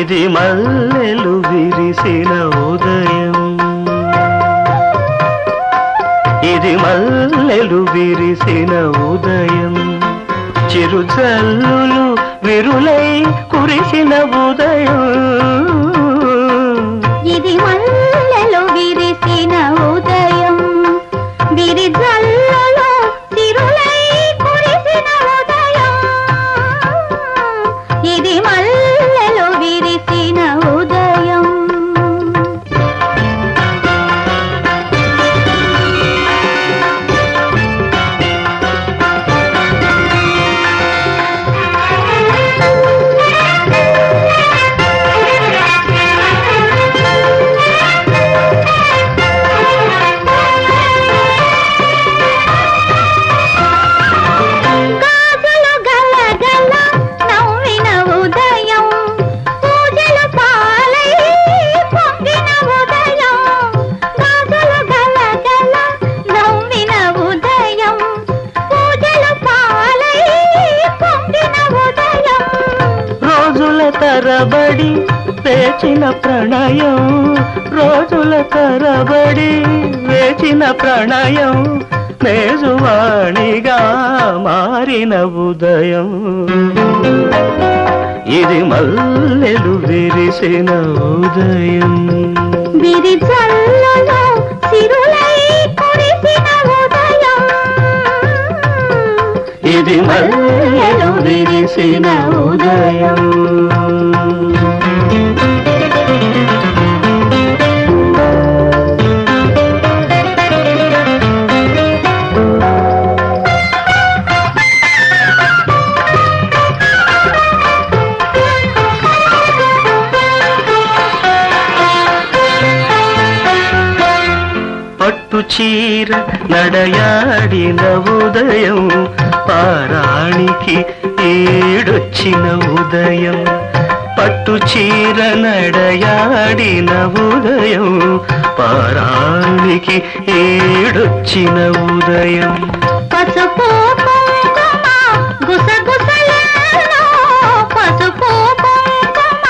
ఇది మల్లెలు విరిసిన ఉదయం, ఇది మల్లెలు విరిసిన ఉదయం, చిరుజల్లులు విరులై కురిసిన ఉదయం, ఇది మల్లెలు విరిసిన ఉదయం, విరిజల్లులు విరులై కురిసిన ఉదయం, ఇది మల్లెలు విరిసిన ఉదయం. తరబడి వేచిన ప్రణయం, రోజుల తరబడి వేచిన ప్రణయం, మేజువాణిగా మారిన ఉదయం, ఇది మల్లెలు విరిసిన ఉదయం, విరిజల్లులు సిరులై కురిసిన ఉదయం, ఇది మల్లెలు విరిసిన ఉదయం. పట్టు చీర నడయాడిన ఉదయం, పారాణికి ఏడొచ్చిన ఉదయం, పట్టు చీర నడయాడిన ఉదయం, పారాణికి ఏడొచ్చిన ఉదయం, పసుపు కుంకుమ గుసగుసలలో, పసుపు కుంకుమ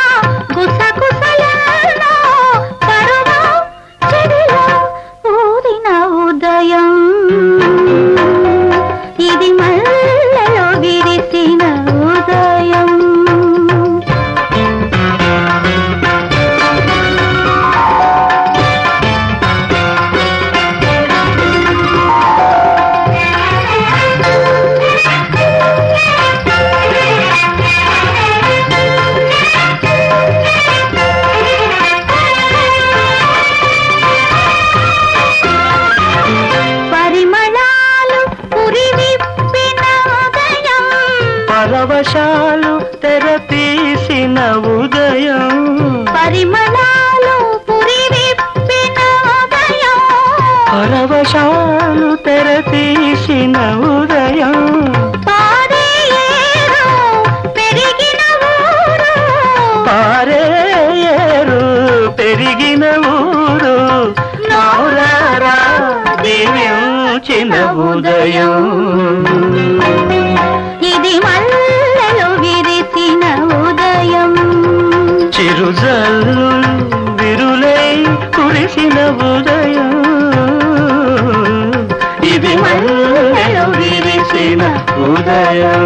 గుసగుసలలో, పరువం చెడిలో ఊరిన ఉదయం, ఇది మల్లెలు విరిసిన ఉదయం. పరవశాలు తెరతీసిన ఉదయం, పరిమళాలు పురి విప్పిన ఉదయం, పరవశాలు తెరతీసిన ఉదయం, పారే ఏరు పెరిగిన ఊరు, పారే ఏరు పెరిగిన ఊరు, నౌరారా దీవించిన ఉదయం, ఇది మల్లెలు విరిసిన ఉదయం, చిరుజల్లులు విరులై కురిసిన ఉదయం, ఇది మల్లెలు విరిసిన ఉదయం.